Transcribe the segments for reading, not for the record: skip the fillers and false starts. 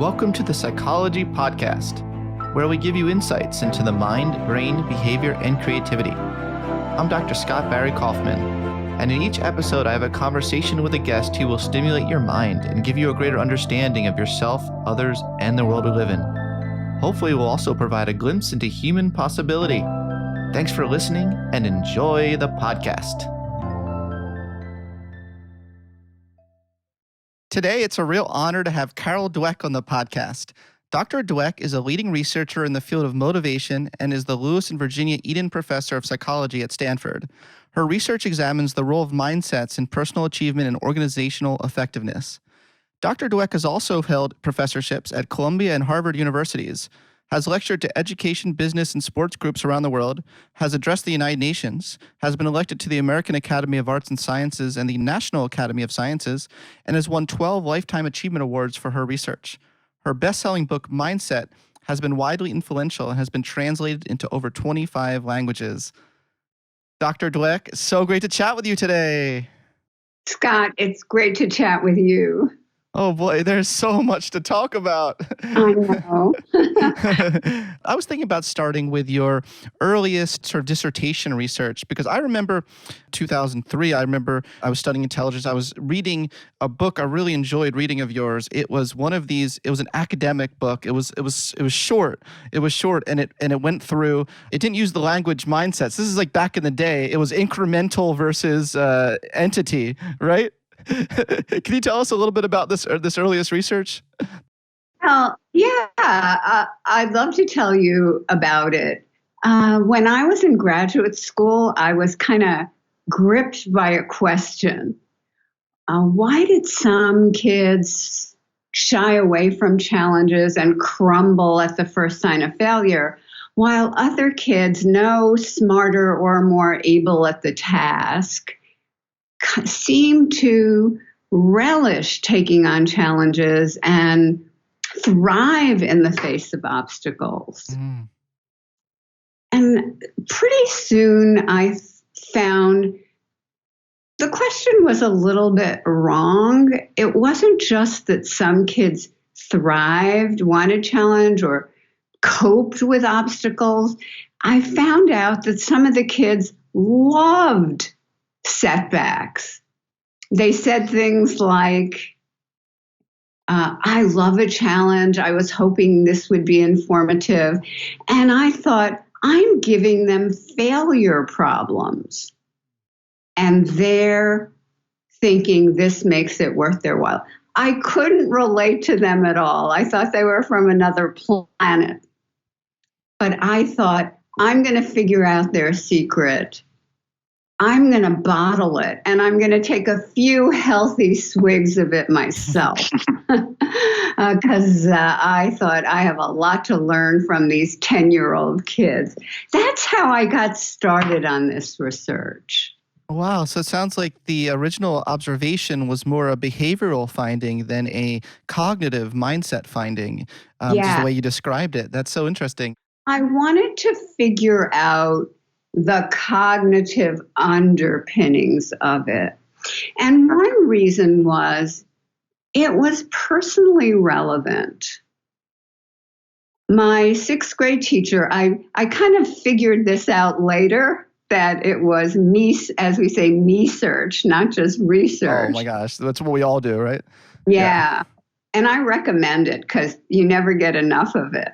Welcome to the Psychology Podcast, where we give you insights into the mind, brain, behavior, and creativity. I'm Dr. Scott Barry Kaufman, and in each episode I have a conversation with a guest who will stimulate your mind and give you a greater understanding of yourself, others, and the world we live in. Hopefully we'll also provide a glimpse into human possibility. Thanks for listening and enjoy the podcast. Today, it's a real honor to have Carol Dweck on the podcast. Dr. Dweck is a leading researcher in the field of motivation and is the Lewis and Virginia Eaton Professor of Psychology at Stanford. Her research examines the role of mindsets in personal achievement and organizational effectiveness. Dr. Dweck has also held professorships at Columbia and Harvard universities, has lectured to education, business, and sports groups around the world, has addressed the United Nations, has been elected to the American Academy of Arts and Sciences and the National Academy of Sciences, and has won 12 Lifetime Achievement Awards for her research. Her best-selling book, Mindset, has been widely influential and has been translated into over 25 languages. Dr. Dweck, so great to chat with you today. Scott, it's great to chat with you. Oh boy, there's so much to talk about. I know. I was thinking about starting with your earliest sort of dissertation research, because I remember 2003, I was studying intelligence. I was reading a book I really enjoyed reading of yours. It was one of these, it was an academic book. It was short. It was short and it went through, it didn't use the language mindsets. This is like back in the day. It was incremental versus entity, right? Can you tell us a little bit about this earliest research? Well, yeah, I'd love to tell you about it. When I was in graduate school, I was kind of gripped by a question. Why did some kids shy away from challenges and crumble at the first sign of failure, while other kids, no smarter or more able at the task, seem to relish taking on challenges and thrive in the face of obstacles? And pretty soon I found the question was a little bit wrong. It wasn't just that some kids thrived, wanted challenge, or coped with obstacles. I found out that some of the kids loved setbacks. They said things like, I love a challenge. I was hoping this would be informative. And I thought, I'm giving them failure problems. And they're thinking this makes it worth their while. I couldn't relate to them at all. I thought they were from another planet. But I thought, I'm going to figure out their secret. I'm going to bottle it, and I'm going to take a few healthy swigs of it myself, because I thought I have a lot to learn from these 10-year-old kids. That's how I got started on this research. Wow. So it sounds like the original observation was more a behavioral finding than a cognitive mindset finding, just the way you described it. That's so interesting. I wanted to figure out the cognitive underpinnings of it. And one reason was it was personally relevant. My sixth grade teacher, I kind of figured this out later, that it was me, as we say, me-search, not just research. Oh my gosh, that's what we all do, right? Yeah. And I recommend it because you never get enough of it.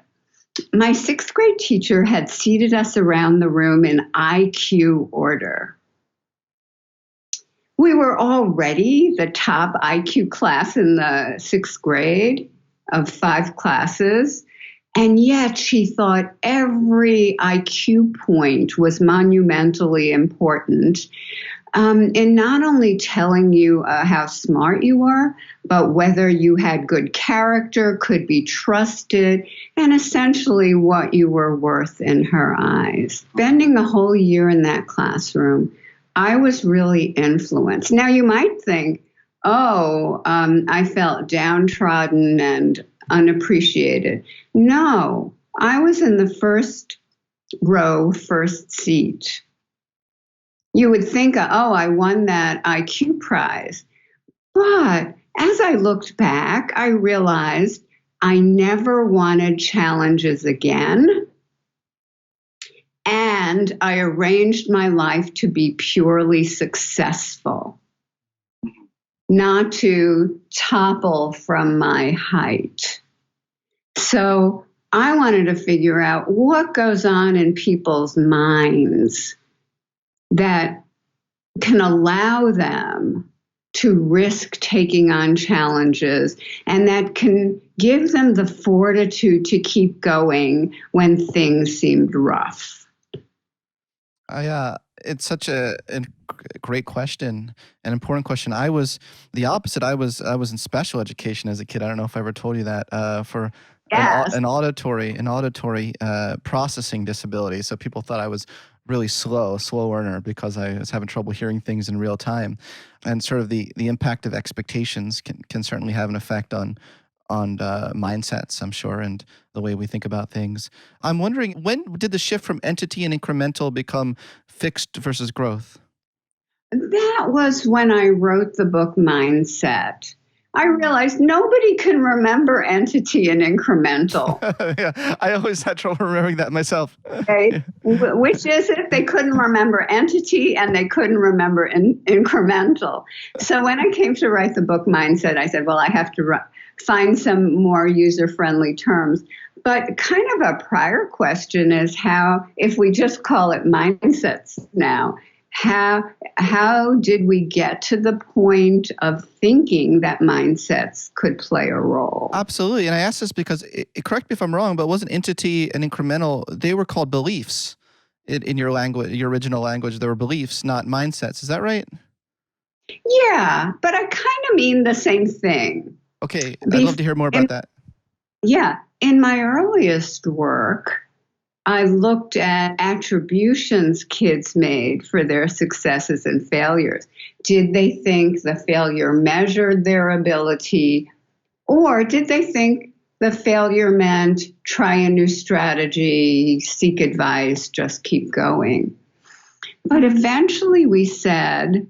My sixth grade teacher had seated us around the room in IQ order. We were already the top IQ class in the sixth grade of 5 classes, and yet she thought every IQ point was monumentally important in not only telling you how smart you were, but whether you had good character, could be trusted, and essentially what you were worth in her eyes. Spending a whole year in that classroom, I was really influenced. Now you might think, I felt downtrodden and unappreciated. No, I was in the first row, first seat. You would think, I won that IQ prize. But as I looked back, I realized I never wanted challenges again. And I arranged my life to be purely successful, not to topple from my height. So I wanted to figure out what goes on in people's minds that can allow them to risk taking on challenges and that can give them the fortitude to keep going when things seemed rough. It's such a great question, an important question. I was the opposite. I was in special education as a kid. I don't know if I ever told you that for Yes. an auditory processing disability. So people thought I was really slow learner because I was having trouble hearing things in real time, and sort of the impact of expectations can certainly have an effect on mindsets, I'm sure, and the way we think about things. I'm wondering, when did the shift from entity and incremental become fixed versus growth? That was when I wrote the book Mindset. I realized nobody can remember entity and incremental. Yeah, I always had trouble remembering that myself. Okay, which is it? They couldn't remember entity and they couldn't remember incremental. So when I came to write the book Mindset, I said, well, I have to find some more user-friendly terms. But kind of a prior question is how, if we just call it mindsets now, how did we get to the point of thinking that mindsets could play a role? Absolutely. And I ask this because, correct me if I'm wrong, but wasn't entity and incremental, they were called beliefs in your language, your original language. They were beliefs, not mindsets. Is that right? Yeah, but I kind of mean the same thing. Okay. I'd love to hear more about that. Yeah, in my earliest work, I looked at attributions kids made for their successes and failures. Did they think the failure measured their ability, or did they think the failure meant try a new strategy, seek advice, just keep going? But eventually we said,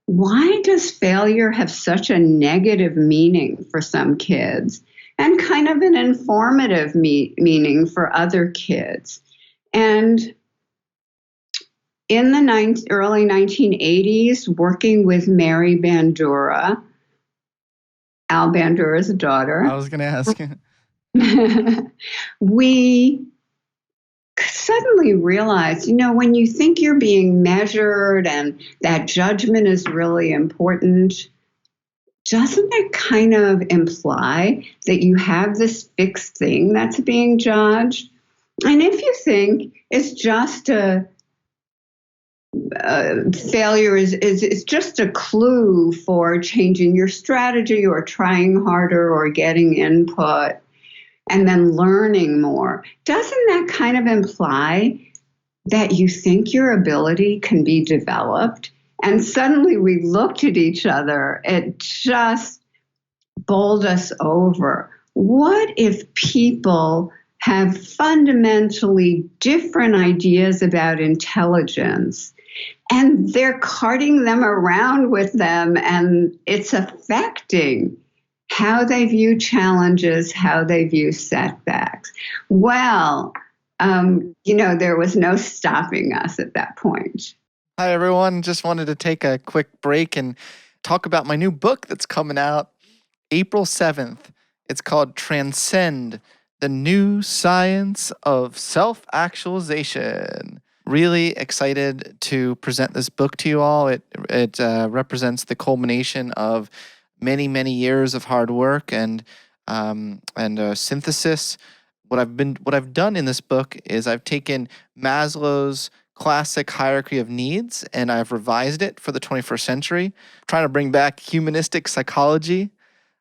why does failure have such a negative meaning for some kids and kind of an informative meaning for other kids? And in the early 1980s, working with Mary Bandura, Al Bandura's daughter, I was going to ask. we suddenly realized, when you think you're being measured and that judgment is really important, doesn't that kind of imply that you have this fixed thing that's being judged? And if you think it's just failure is just a clue for changing your strategy or trying harder or getting input and then learning more, doesn't that kind of imply that you think your ability can be developed? And suddenly we looked at each other. It just bowled us over. What if people have fundamentally different ideas about intelligence and they're carting them around with them and it's affecting how they view challenges, how they view setbacks? Well, there was no stopping us at that point. Hi, everyone. Just wanted to take a quick break and talk about my new book that's coming out April 7th. It's called Transcend: The New Science of Self-Actualization. Really excited to present this book to you all. It represents the culmination of many, many years of hard work and synthesis. What I've done in this book is I've taken Maslow's classic hierarchy of needs and I've revised it for the 21st century, trying to bring back humanistic psychology.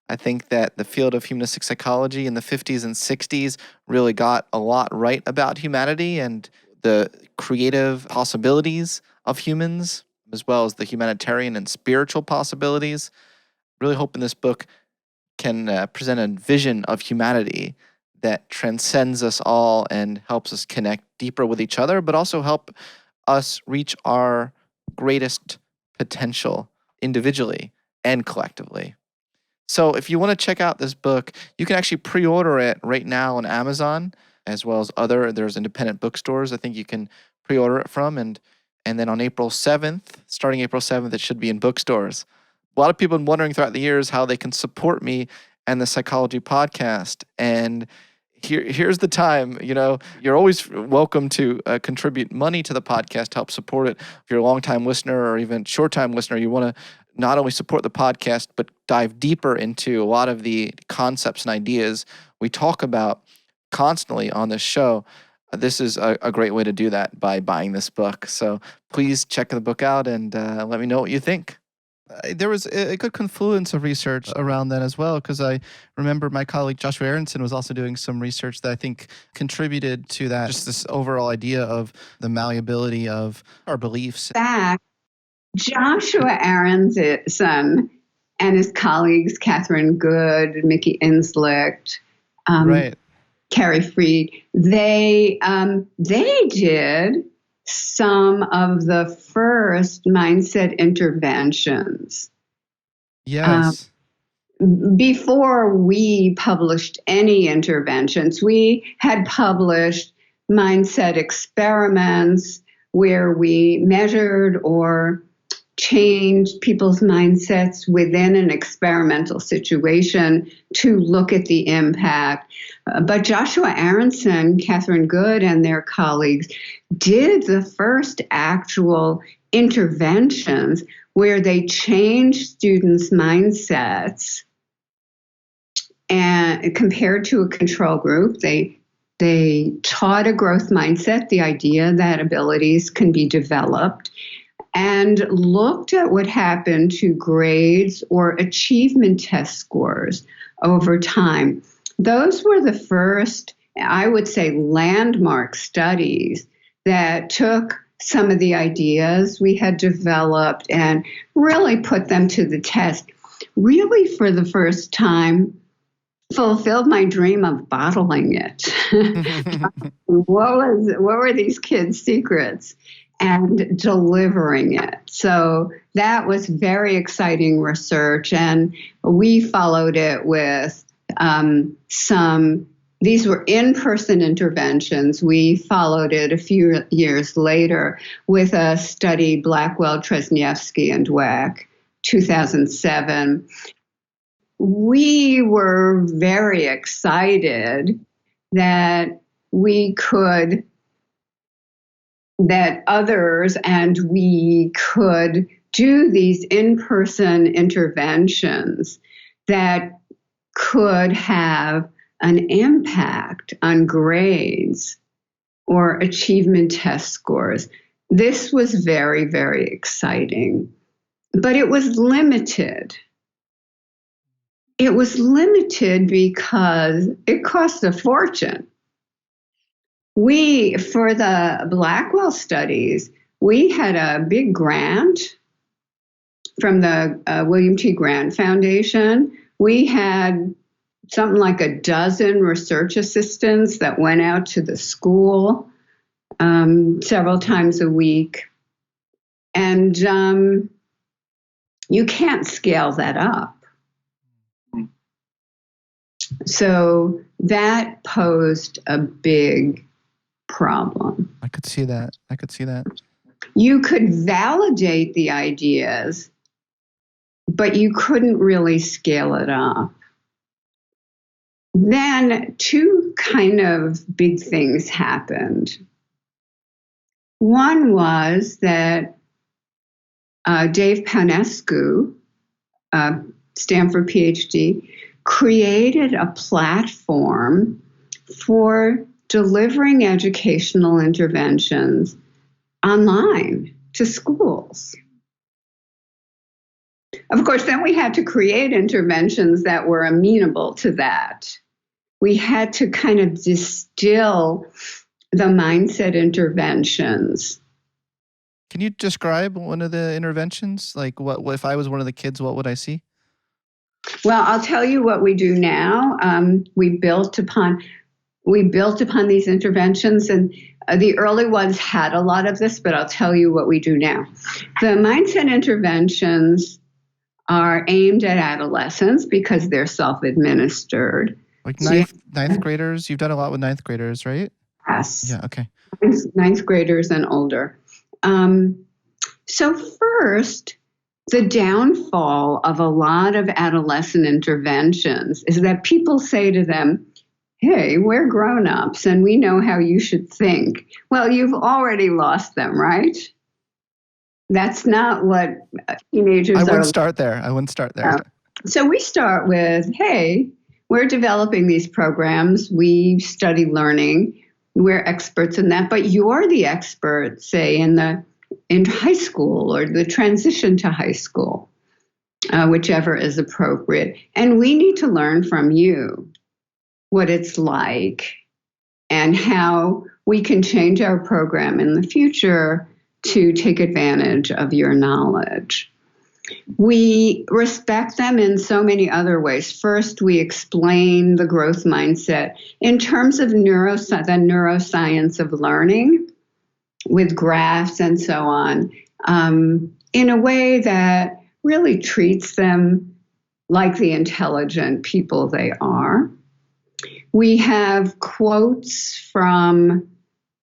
I think that the field of humanistic psychology in the 50s and 60s really got a lot right about humanity and the creative possibilities of humans, as well as the humanitarian and spiritual possibilities. Really hoping this book can present a vision of humanity that transcends us all and helps us connect deeper with each other, but also help us reach our greatest potential individually and collectively. So if you want to check out this book, you can actually pre-order it right now on Amazon, as well as there's independent bookstores I think you can pre-order it from. And then on April 7th, starting April 7th, it should be in bookstores. A lot of people have been wondering throughout the years how they can support me and the Psychology Podcast. And here's the time. You're always welcome to contribute money to the podcast to help support it. If you're a long-time listener or even short-time listener, you want to not only support the podcast, but dive deeper into a lot of the concepts and ideas we talk about constantly on this show. This is a great way to do that by buying this book. So please check the book out and let me know what you think. There was a good confluence of research around that as well, because I remember my colleague Joshua Aronson was also doing some research that I think contributed to that, just this overall idea of the malleability of our beliefs. Fact, Joshua Aronson and his colleagues, Catherine Good, Mickey Inslicht, right. Carrie Freed, they did some of the first mindset interventions. Yes. Before we published any interventions, we had published mindset experiments where we measured or changed people's mindsets within an experimental situation to look at the impact. But Joshua Aronson, Catherine Good, and their colleagues did the first actual interventions where they changed students' mindsets and compared to a control group. They taught a growth mindset, the idea that abilities can be developed, and looked at what happened to grades or achievement test scores over time. Those were the first, I would say, landmark studies that took some of the ideas we had developed and really put them to the test. Really, for the first time, fulfilled my dream of bottling it. What were these kids' secrets? And delivering it. So that was very exciting research, and we followed it with these were in-person interventions. We followed it a few years later with a study, Blackwell, Tresniewski, and Dweck, 2007. We were very excited that others and we could do these in-person interventions that could have an impact on grades or achievement test scores. This was very, very exciting, but it was limited. It was limited because it cost a fortune. For the Blackwell studies, we had a big grant from the William T. Grant Foundation. We had something like a dozen research assistants that went out to the school several times a week. And you can't scale that up. So that posed a big problem. I could see that. You could validate the ideas, but you couldn't really scale it up. Then two kind of big things happened. One was that Dave Paunescu, Stanford PhD, created a platform for delivering educational interventions online to schools. Of course, then we had to create interventions that were amenable to that. We had to kind of distill the mindset interventions. Can you describe one of the interventions? Like, what if I was one of the kids, what would I see? Well, I'll tell you what we do now. We built upon these interventions, and the early ones had a lot of this, but I'll tell you what we do now. The mindset interventions are aimed at adolescents because they're self-administered. Like So ninth graders? You've done a lot with ninth graders, right? yes, Yeah, okay. ninth graders and older. So first, the downfall of a lot of adolescent interventions is that people say to them, hey, we're grown-ups and we know how you should think. Well, you've already lost them, right? That's not what teenagers are. I wouldn't start there. So we start with, hey, we're developing these programs. We study learning. We're experts in that. But you're the expert, say, in high school or the transition to high school, whichever is appropriate. And we need to learn from you what it's like and how we can change our program in the future to take advantage of your knowledge. We respect them in so many other ways. First, we explain the growth mindset in terms of the neuroscience of learning with graphs and so on, in a way that really treats them like the intelligent people they are. We have quotes from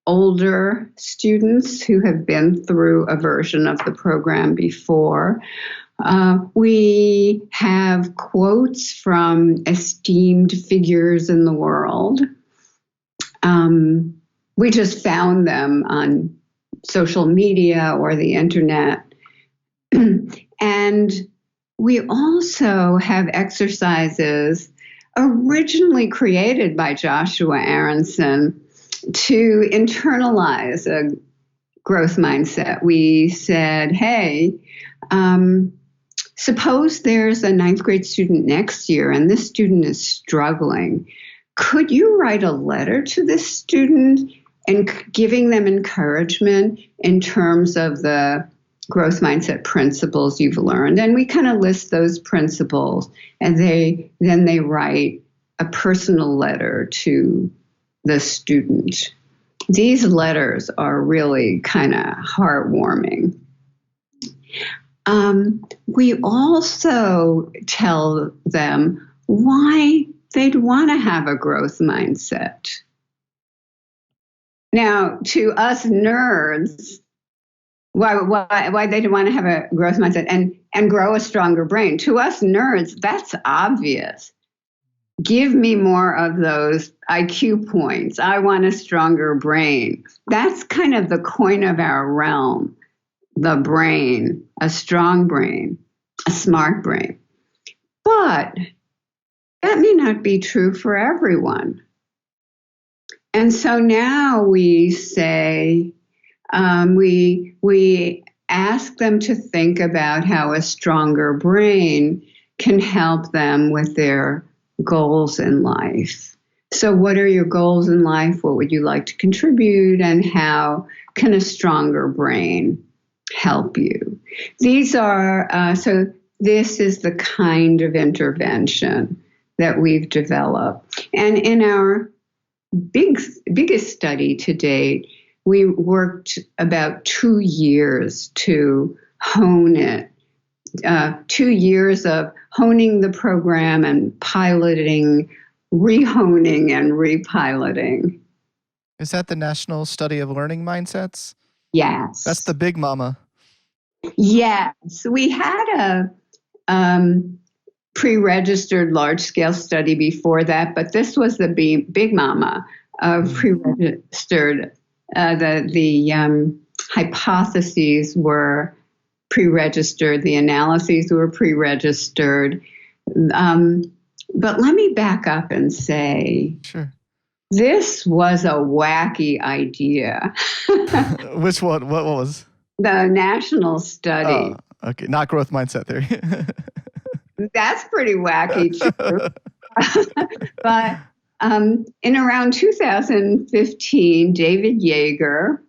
older students who have been through a version of the program before. We have quotes from esteemed figures in the world. We just found them on social media or the internet. And we also have exercises originally created by Joshua Aronson to internalize a growth mindset. We said, hey, suppose there's a ninth grade student next year and this student is struggling. Could you write a letter to this student and giving them encouragement in terms of the growth mindset principles you've learned? And we kind of list those principles, and then they write a personal letter to the student. These letters are really kind of heartwarming. We also tell them why they'd want to have a growth mindset. Now, to us nerds, why they'd want to have a growth mindset and grow a stronger brain. To us nerds, that's obvious. Give me more of those IQ points. I want a stronger brain. That's kind of the coin of our realm, the brain, a strong brain, a smart brain. But that may not be true for everyone. And so now we say, we ask them to think about how a stronger brain can help them with their goals in life. So what are your goals in life? What would you like to contribute? And how can a stronger brain help you? These are, so this is the kind of intervention that we've developed. And in our biggest study to date, we worked about 2 years to hone it. 2 years of honing the program and piloting, rehoning and repiloting. Is that the National Study of Learning Mindsets? Yes. That's the big mama. Yes. We had a pre-registered large-scale study before that, but this was the big mama of pre-registered. The hypotheses were pre-registered, the analyses were pre-registered. But let me back up and say, sure, this was a wacky idea. Which one? What was? The national study. Oh, okay, not growth mindset theory. That's pretty wacky too. But in around 2015, David Yeager,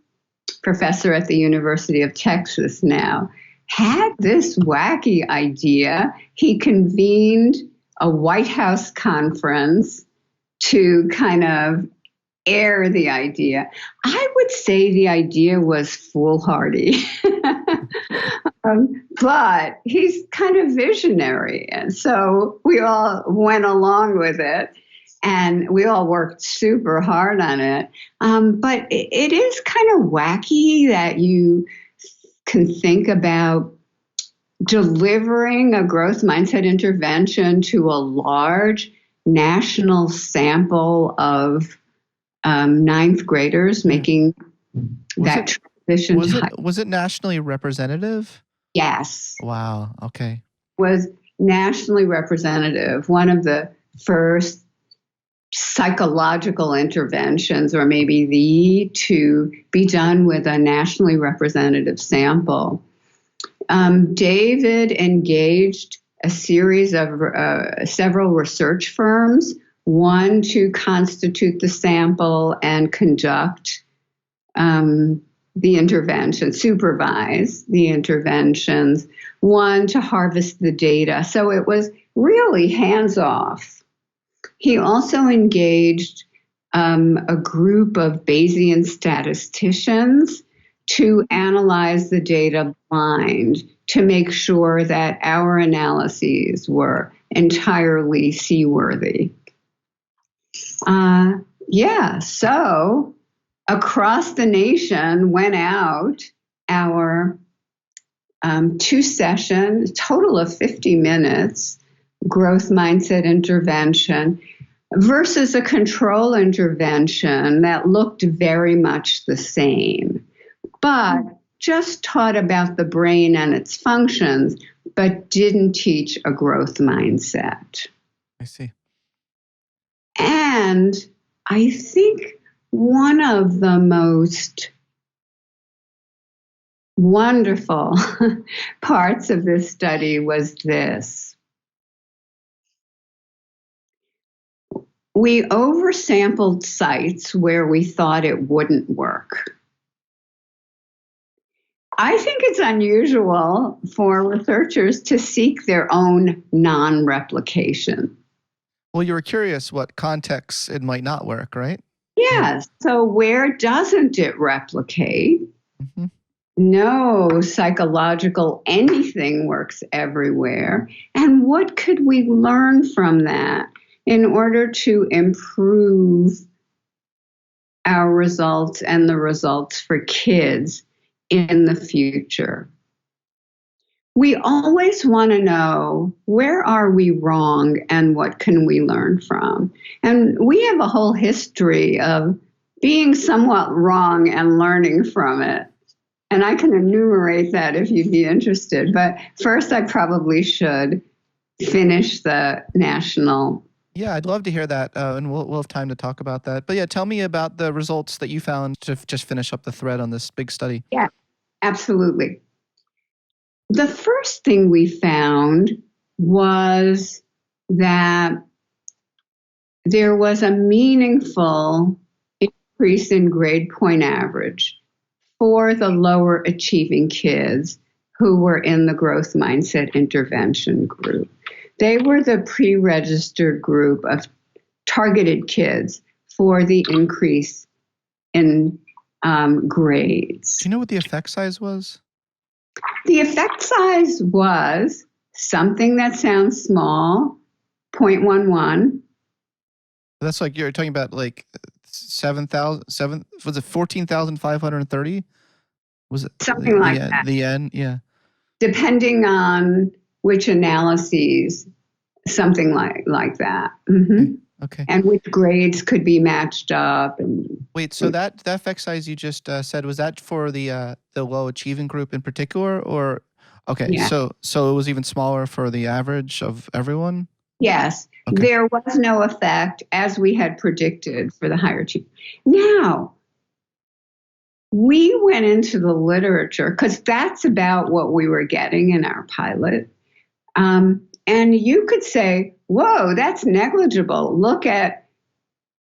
professor at the University of Texas now, had this wacky idea. He convened a White House conference to kind of air the idea. I would say the idea was foolhardy. But he's kind of visionary. And so we all went along with it and we all worked super hard on it. But it is kind of wacky that you can think about delivering a growth mindset intervention to a large national sample of ninth graders making that transition. Was it nationally representative? Yes. Wow. Okay. Was nationally representative. One of the first psychological interventions, or maybe to be done with a nationally representative sample. David engaged a series of several research firms, one to constitute the sample and conduct the intervention, supervise the interventions, one to harvest the data. So it was really hands-off. He also engaged a group of Bayesian statisticians to analyze the data blind to make sure that our analyses were entirely seaworthy. So across the nation went out our 2-session, total of 50 minutes, growth mindset intervention versus a control intervention that looked very much the same, but just taught about the brain and its functions, but didn't teach a growth mindset. I see. And I think one of the most wonderful parts of this study was this. We oversampled sites where we thought it wouldn't work. I think it's unusual for researchers to seek their own non-replication. Well, you were curious what contexts it might not work, right? Yes. So where doesn't it replicate? Mm-hmm. No psychological anything works everywhere. And what could we learn from that in order to improve our results and the results for kids in the future? We always want to know, where are we wrong and what can we learn from? And we have a whole history of being somewhat wrong and learning from it. And I can enumerate that if you'd be interested. But first, I probably should finish the national. Yeah, I'd love to hear that, and we'll have time to talk about that. But yeah, tell me about the results that you found to just finish up the thread on this big study. Yeah, absolutely. The first thing we found was that there was a meaningful increase in grade point average for the lower achieving kids who were in the growth mindset intervention group. They were the pre-registered group of targeted kids for the increase in grades. Do you know what the effect size was? The effect size was something that sounds small, 0.11. That's like you're talking about like 14,530? Was it something like that? The N, yeah. Depending on which analyses, something like that. Mm-hmm. Okay. And which grades could be matched up. And wait, so that effect size you just said, was that for the low achieving group in particular, or okay? Yeah. So it was even smaller for the average of everyone. Yes, okay. There was no effect as we had predicted for the higher achieving. Now, we went into the literature because that's about what we were getting in our pilot. And you could say, whoa, that's negligible. Look at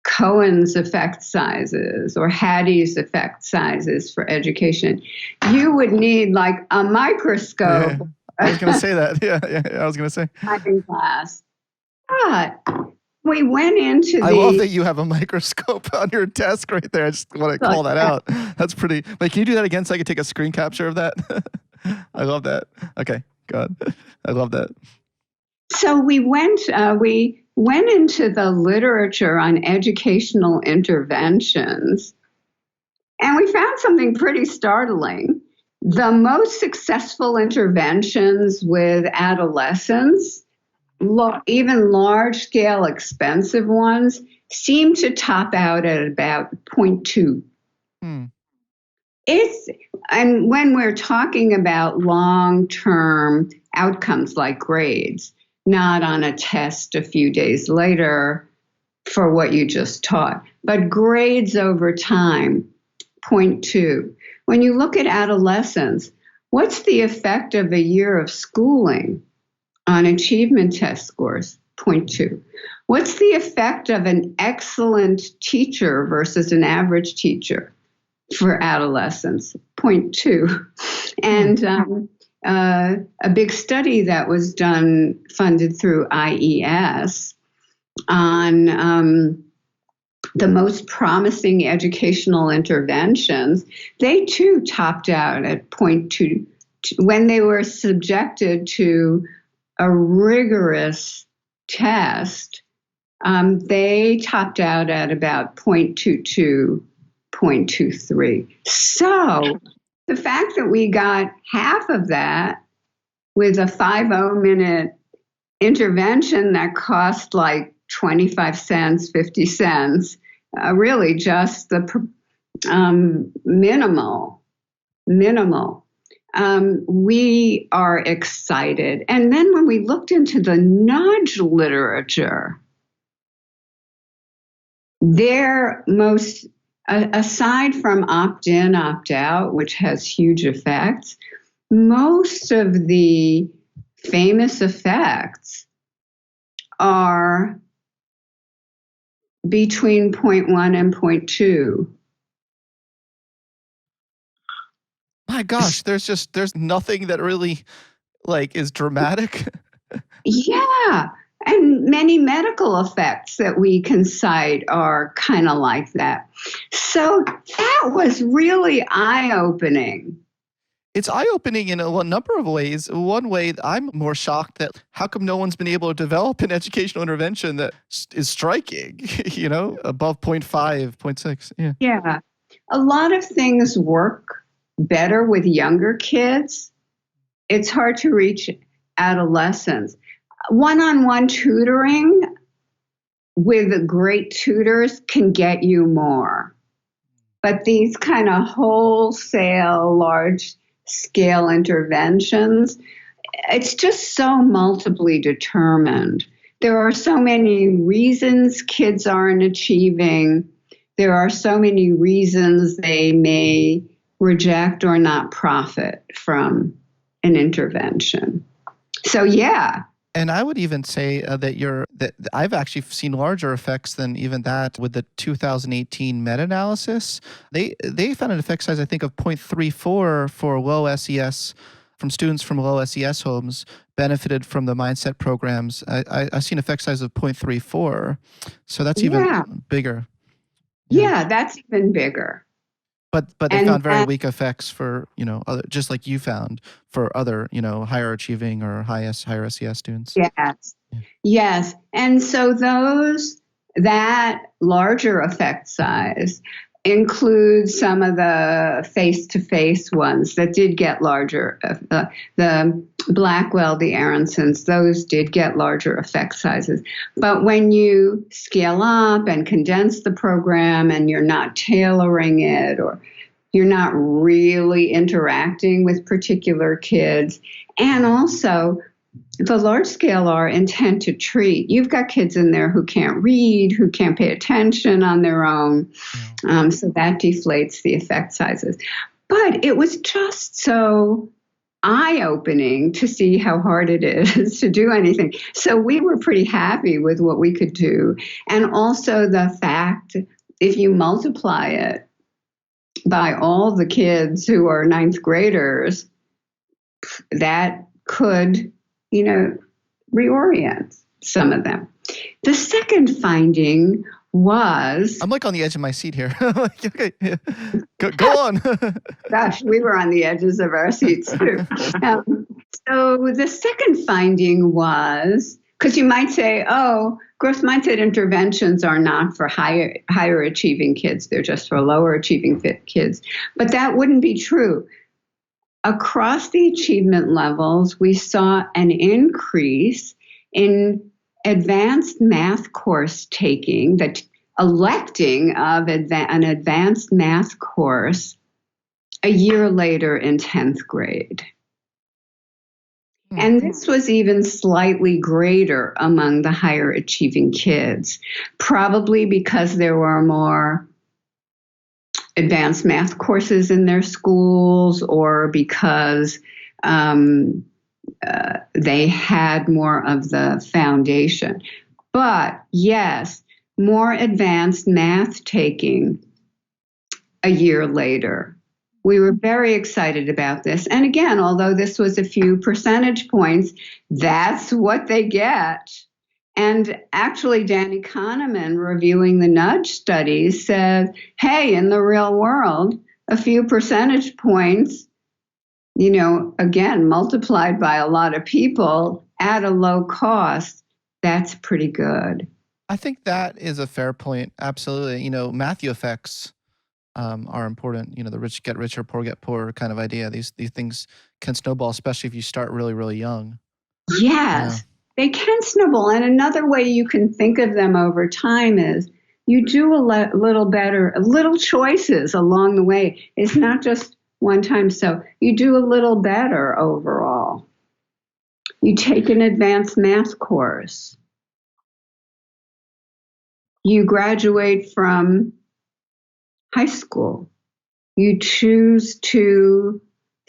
Cohen's effect sizes or Hattie's effect sizes for education. You would need like a microscope. Yeah, I was going to say that. Yeah, I was going to say. In class. But we went into I love that you have a microscope on your desk right there. I just want to call that out. That's pretty. Like, can you do that again so I can take a screen capture of that? I love that. Okay, God, I love that. So we went into the literature on educational interventions, and we found something pretty startling. The most successful interventions with adolescents, even large-scale expensive ones, seem to top out at about 0.2. And when we're talking about long-term outcomes like grades, not on a test a few days later for what you just taught, but grades over time, 0.2. When you look at adolescents, what's the effect of a year of schooling on achievement test scores? 0.2. What's the effect of an excellent teacher versus an average teacher for adolescents? 0.2. And a big study that was done, funded through IES, on the most promising educational interventions, they too topped out at 0.2 when they were subjected to a rigorous test. They topped out at about 0.22, 0.23. So the fact that we got half of that with a 50-minute intervention that cost like 25 cents, 50 cents, really just the minimal. We are excited. And then when we looked into the nudge literature, their most, aside from opt-in, opt-out, which has huge effects, most of the famous effects are between 0.1 and 0.2. My gosh, there's nothing that really is dramatic. Yeah. And many medical effects that we can cite are kind of like that. So that was really eye-opening. It's eye-opening in a number of ways. One way, I'm more shocked that how come no one's been able to develop an educational intervention that is striking, above 0.5, 0.6. Yeah. Yeah. A lot of things work better with younger kids. It's hard to reach adolescents. One-on-one tutoring with great tutors can get you more. But these kind of wholesale, large-scale interventions, it's just so multiply determined. There are so many reasons kids aren't achieving. There are so many reasons they may reject or not profit from an intervention. So, yeah. And I would even say that I've actually seen larger effects than even that with the 2018 meta-analysis. They found an effect size, I think, of 0.34 for low SES, from students from low SES homes benefited from the mindset programs. I've seen effect size of 0.34. So that's even bigger. Yeah, that's even bigger. But they found very weak effects for, other, just like you found for other, higher achieving or higher SES students. Yes. Yeah. Yes. And so that larger effect size includes some of the face-to-face ones that did get larger. The Blackwell, the Aronsons, those did get larger effect sizes. But when you scale up and condense the program and you're not tailoring it, or you're not really interacting with particular kids, and also the large scale are intent to treat. You've got kids in there who can't read, who can't pay attention on their own. So that deflates the effect sizes. But it was just so eye-opening to see how hard it is to do anything. So we were pretty happy with what we could do. And also the fact, if you multiply it by all the kids who are ninth graders, that could, reorient some of them. The second finding was... I'm like on the edge of my seat here. Okay, yeah. Go on. Gosh, we were on the edges of our seats too. So the second finding was, because you might say, oh, growth mindset interventions are not for higher achieving kids. They're just for lower achieving kids. But that wouldn't be true. Across the achievement levels, we saw an increase in advanced math course taking, the electing of an advanced math course a year later in 10th grade. And this was even slightly greater among the higher achieving kids, probably because there were more advanced math courses in their schools, or because they had more of the foundation. But yes, more advanced math taking a year later. We were very excited about this. And again, although this was a few percentage points, that's what they get. And actually, Danny Kahneman, reviewing the nudge studies, said, hey, in the real world, a few percentage points, again, multiplied by a lot of people at a low cost, that's pretty good. I think that is a fair point. Absolutely. Matthew effects are important. The rich get richer, poor get poorer kind of idea. These things can snowball, especially if you start really, really young. Yes, they can snowball. And another way you can think of them over time is you do a little better, little choices along the way. It's not just one time. So you do a little better overall. You take an advanced math course. You graduate from high school. You choose to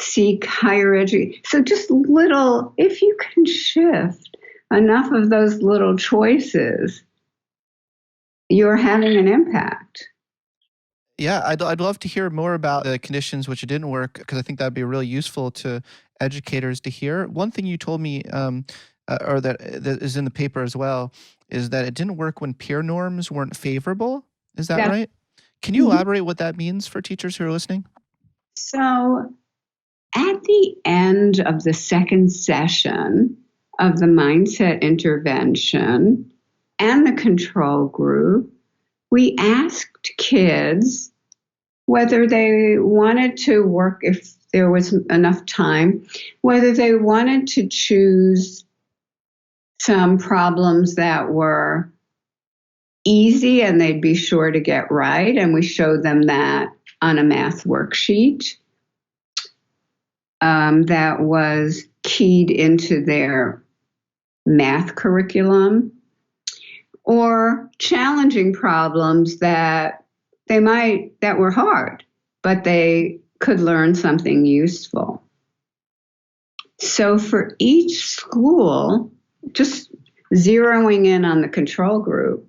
seek higher education. So just little, if you can shift enough of those little choices, you're having an impact. Yeah, I'd love to hear more about the conditions which it didn't work, because I think that'd be really useful to educators to hear. One thing you told me, or that is in the paper as well, is that it didn't work when peer norms weren't favorable. Is that right? Can you elaborate what that means for teachers who are listening? So at the end of the second session of the mindset intervention and the control group, we asked kids whether they wanted to work, if there was enough time, whether they wanted to choose some problems that were easy and they'd be sure to get right. And we showed them that on a math worksheet that was keyed into their math curriculum, or challenging problems that were hard, but they could learn something useful. So for each school, just zeroing in on the control group,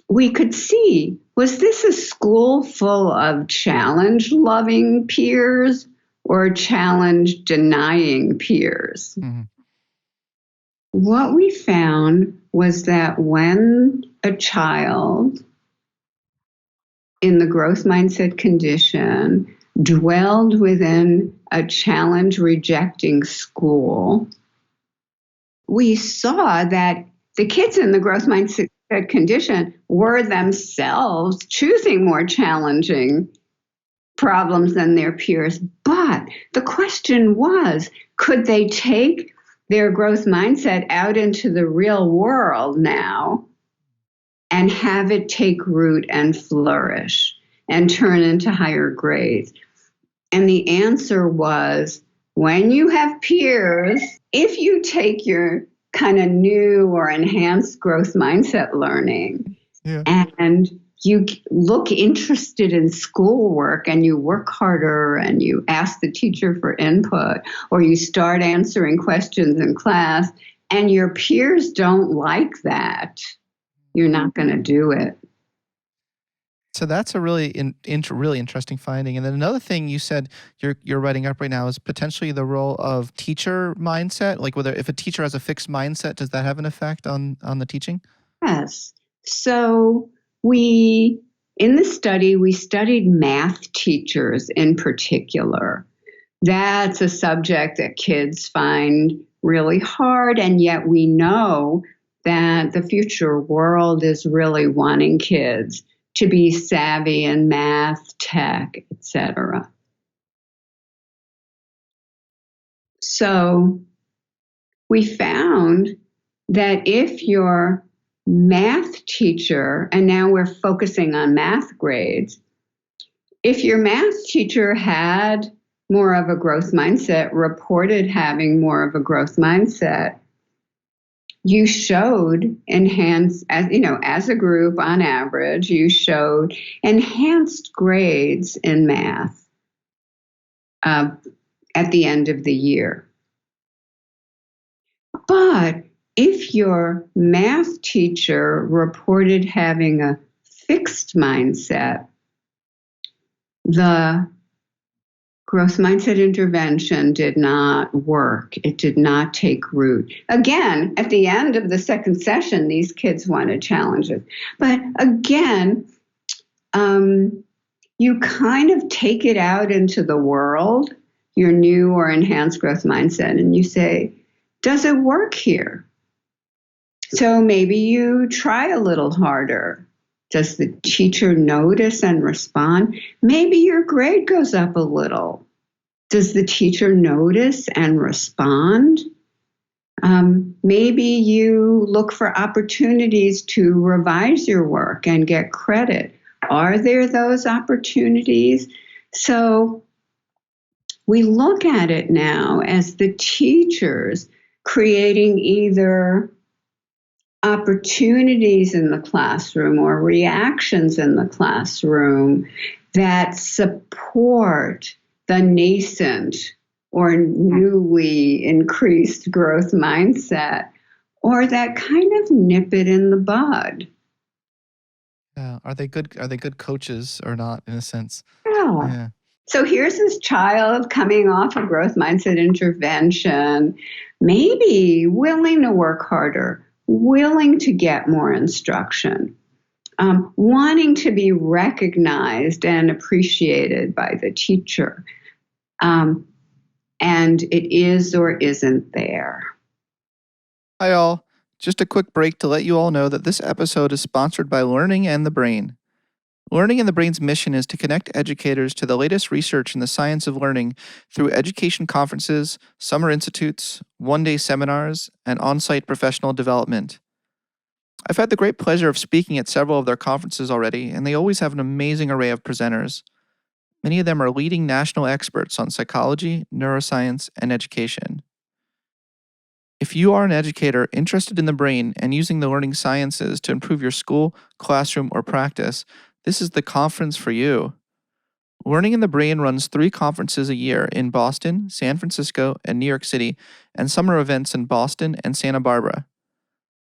we could see, was this a school full of challenge-loving peers or challenge-denying peers? Mm-hmm. What we found was that when a child in the growth mindset condition dwelled within a challenge-rejecting school, we saw that the kids in the growth mindset condition were themselves choosing more challenging problems than their peers. But the question was, could they take their growth mindset out into the real world now and have it take root and flourish and turn into higher grades? And the answer was, when you have peers, if you take your kind of new or enhanced growth mindset learning and you look interested in schoolwork and you work harder and you ask the teacher for input, or you start answering questions in class and your peers don't like that, you're not going to do it. So that's a really really interesting finding. And then another thing you said you're writing up right now is potentially the role of teacher mindset. Like whether if a teacher has a fixed mindset, does that have an effect on the teaching? Yes. So in the study, we studied math teachers in particular. That's a subject that kids find really hard, and yet we know that the future world is really wanting kids to be savvy in math, tech, etc. So we found that if your math teacher, and now we're focusing on math grades, if your math teacher had more of a growth mindset, reported having more of a growth mindset, you showed enhanced, as a group on average, you showed enhanced grades in math at the end of the year. But if your math teacher reported having a fixed mindset, the growth mindset intervention did not work. It did not take root. Again, at the end of the second session, these kids wanted challenges. But again, you kind of take it out into the world, your new or enhanced growth mindset, and you say, does it work here? So maybe you try a little harder. Does the teacher notice and respond? Maybe your grade goes up a little. Does the teacher notice and respond? Maybe you look for opportunities to revise your work and get credit. Are there those opportunities? So we look at it now as the teachers creating either opportunities in the classroom or reactions in the classroom that support the nascent or newly increased growth mindset, or that kind of nip it in the bud. Yeah. Are they good coaches or not, in a sense? Yeah. Yeah. So here's this child coming off a growth mindset intervention, maybe willing to work harder, willing to get more instruction, wanting to be recognized and appreciated by the teacher. And it is or isn't there. Hi, all. Just a quick break to let you all know that this episode is sponsored by Learning and the Brain. Learning and the Brain's mission is to connect educators to the latest research in the science of learning through education conferences, summer institutes, one-day seminars, and on-site professional development. I've had the great pleasure of speaking at several of their conferences already, and they always have an amazing array of presenters. Many of them are leading national experts on psychology, neuroscience, and education. If you are an educator interested in the brain and using the learning sciences to improve your school, classroom, or practice, this is the conference for you. Learning in the Brain runs 3 conferences a year in Boston, San Francisco, and New York City, and summer events in Boston and Santa Barbara.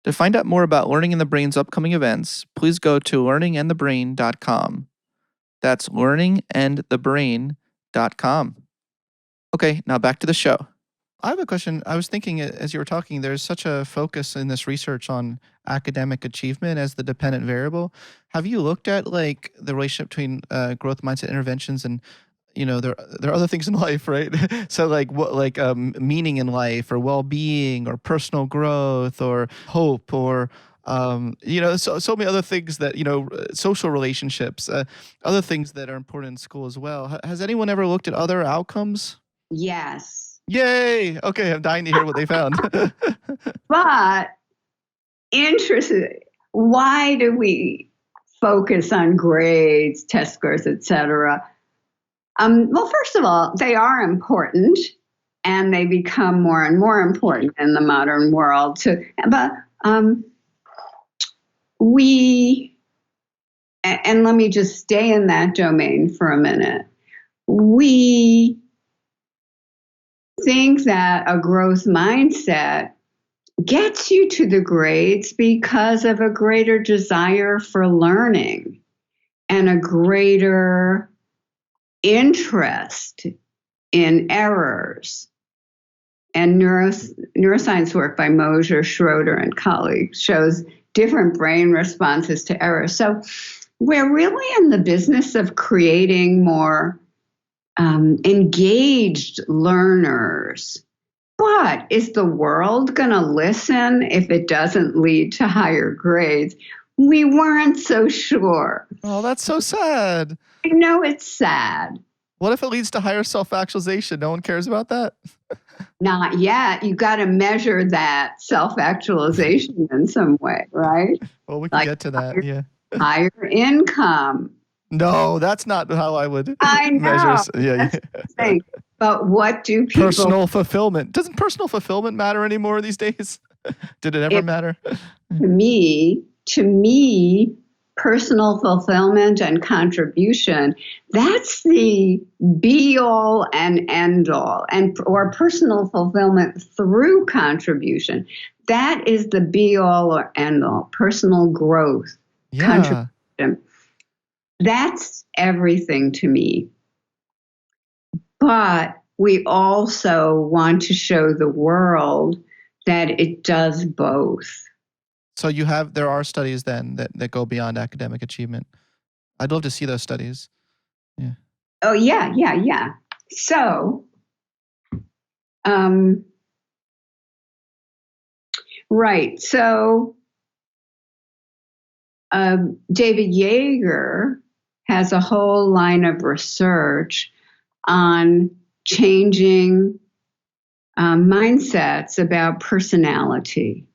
To find out more about Learning in the Brain's upcoming events, please go to learningandthebrain.com. That's learningandthebrain.com. Okay, now back to the show. I have a question. I was thinking as you were talking, there's such a focus in this research on academic achievement as the dependent variable. Have you looked at like the relationship between growth mindset interventions and there are other things in life, right? So like what meaning in life or well-being or personal growth or hope or so many other things that social relationships, other things that are important in school as well. Has anyone ever looked at other outcomes? Yes. Yay! Okay, I'm dying to hear what they found. But interested, why do we focus on grades, test scores, etc.? Well, first of all, they are important, and they become more and more important in the modern world. But and let me just stay in that domain for a minute. We think that a growth mindset gets you to the grades because of a greater desire for learning. and a greater interest in errors. And neuroscience work by Mosher, Schroeder, and colleagues shows different brain responses to errors. So we're really in the business of creating more engaged learners. But is the world going to listen if it doesn't lead to higher grades? We weren't so sure. Oh, that's so sad. I know it's sad. What if it leads to higher self-actualization? No one cares about that? Not yet. You got to measure that self-actualization in some way, right? Well, we can get to that. Yeah. Higher income. No, that's not how I would I know. measure. Yeah. That's the thing. But what do people... Personal fulfillment. Doesn't personal fulfillment matter anymore these days? Did it ever matter? To me, personal fulfillment and contribution, that's the be-all and end-all, or personal fulfillment through contribution. That is the be-all or end-all, personal growth, contribution. That's everything to me. But we also want to show the world that it does both. So there are studies then that go beyond academic achievement. I'd love to see those studies. Yeah. Oh, yeah. So, right. So, David Yeager has a whole line of research on changing mindsets about personality.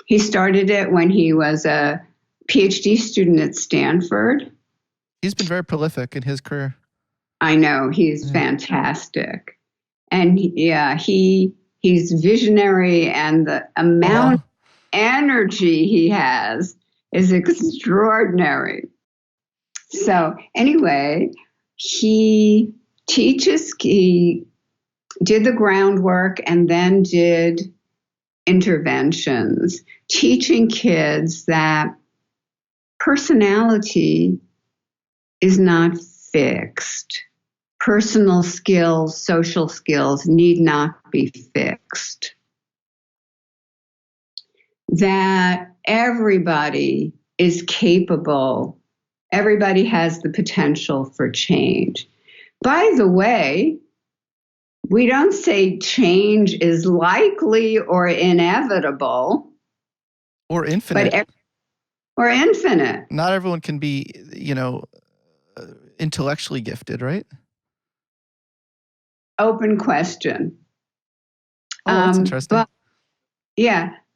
He started it when he was a PhD student at Stanford. He's been very prolific in his career. I know, he's fantastic. And he's visionary, and the amount of energy he has is extraordinary. So anyway, he did the groundwork and then did interventions, teaching kids that personality is not fixed. Personal skills, social skills need not be fixed. That everybody is capable, everybody has the potential for change. By the way, we don't say change is likely or inevitable. Or infinite. Or infinite. Not everyone can be, intellectually gifted, right? Open question. Oh, that's interesting.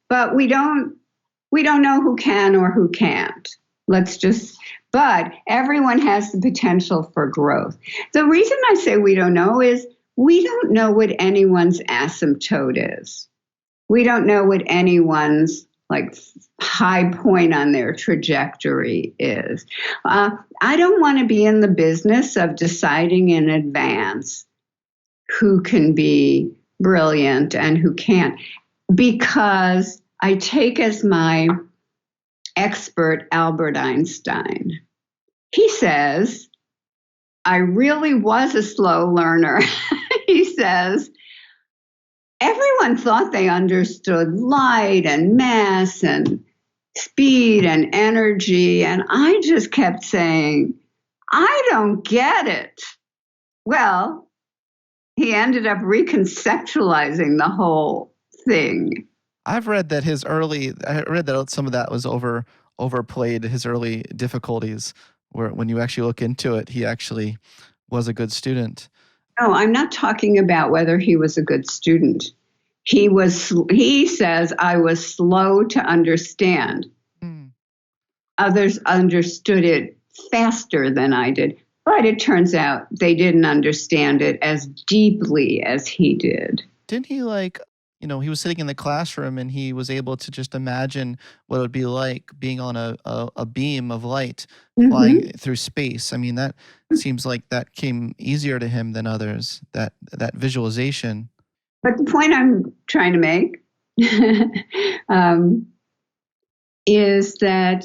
But we don't know who can or who can't. But everyone has the potential for growth. The reason I say we don't know is we don't know what anyone's asymptote is. We don't know what anyone's high point on their trajectory is. I don't want to be in the business of deciding in advance who can be brilliant and who can't, because I take as my expert Albert Einstein. He says, I really was a slow learner. He says, everyone thought they understood light and mass and speed and energy, and I just kept saying, I don't get it. Well, he ended up reconceptualizing the whole thing. I've read that some of that was overplayed, his early difficulties, where when you actually look into it, he actually was a good student. No, I'm not talking about whether he was a good student. He says, I was slow to understand. Others understood it faster than I did. But it turns out they didn't understand it as deeply as he did. Didn't he he was sitting in the classroom and he was able to just imagine what it would be like being on a beam of light flying through space. I mean, that seems like that came easier to him than others, that visualization. But the point I'm trying to make is that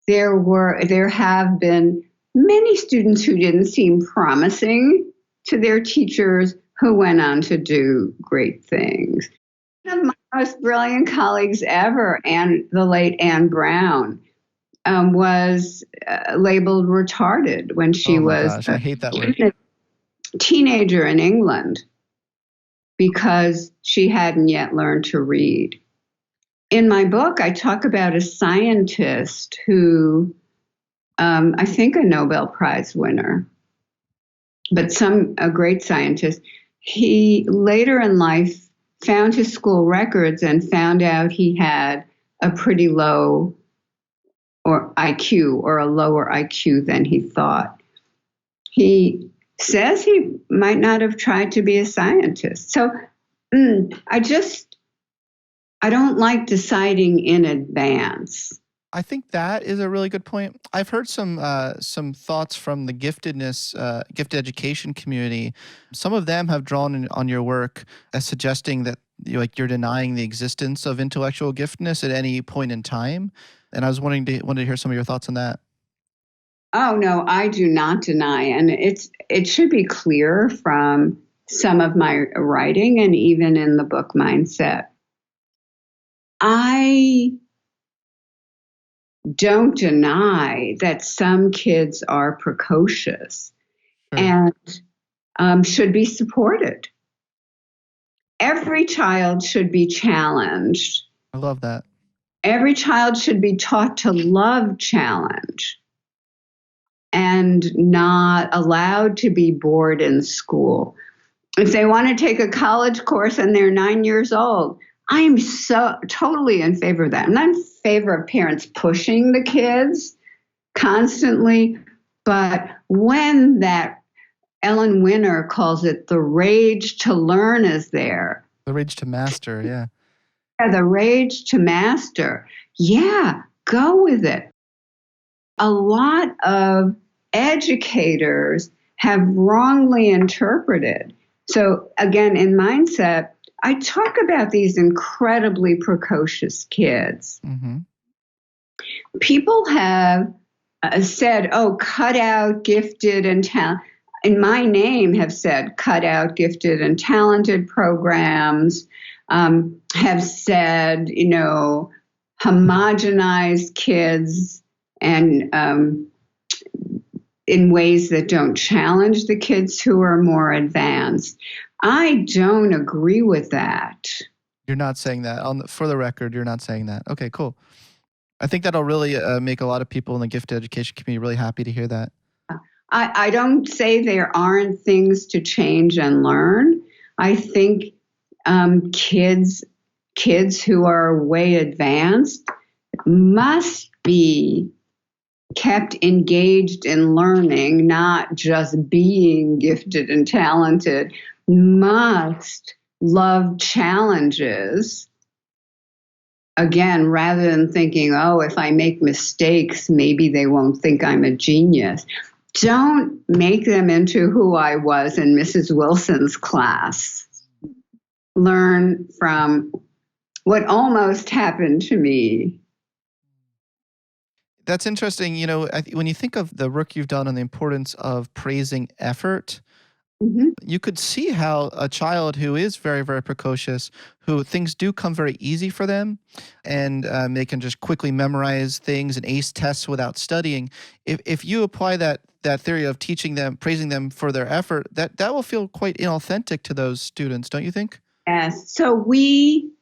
there have been many students who didn't seem promising to their teachers who went on to do great things. One of my most brilliant colleagues ever, the late Anne Brown, was labeled retarded when she Oh my was gosh, I hate that word. a teenager in England because she hadn't yet learned to read. In my book, I talk about a scientist who, I think a Nobel Prize winner, but a great scientist. He later in life found his school records and found out he had a pretty low or IQ or a lower IQ than he thought. He says he might not have tried to be a scientist. So I don't like deciding in advance. I think that is a really good point. I've heard some thoughts from the gifted education community. Some of them have drawn on your work as suggesting that you're denying the existence of intellectual giftedness at any point in time. And I was wanted to hear some of your thoughts on that. Oh no, I do not deny, and it should be clear from some of my writing and even in the book Mindset. I don't deny that some kids are precocious and should be supported. Every child should be challenged. I love that. Every child should be taught to love challenge and not allowed to be bored in school. If they want to take a college course and they're 9 years old, I am so totally in favor of that. I'm not in favor of parents pushing the kids constantly, but when that Ellen Winter calls it the rage to learn is there. The rage to master, yeah. Yeah, the rage to master. Yeah, go with it. A lot of educators have wrongly interpreted. So again, in Mindset, I talk about these incredibly precocious kids. Mm-hmm. People have said, oh, cut out gifted and talented. In my name have said, cut out gifted and talented programs, have said, homogenize kids and in ways that don't challenge the kids who are more advanced. I don't agree with that. You're not saying that. For the record, you're not saying that. Okay, cool. I think that'll really make a lot of people in the gifted education community really happy to hear that. I don't say there aren't things to change and learn. I think kids who are way advanced must be kept engaged in learning, not just being gifted and talented, must love challenges. Again, rather than thinking, oh, if I make mistakes, maybe they won't think I'm a genius. Don't make them into who I was in Mrs. Wilson's class. Learn from what almost happened to me. That's interesting. When you think of the work you've done on the importance of praising effort, Mm-hmm. you could see how a child who is very, very precocious, who things do come very easy for them, and they can just quickly memorize things and ace tests without studying. If you apply that theory of teaching them, praising them for their effort, that will feel quite inauthentic to those students, don't you think? Yes. So we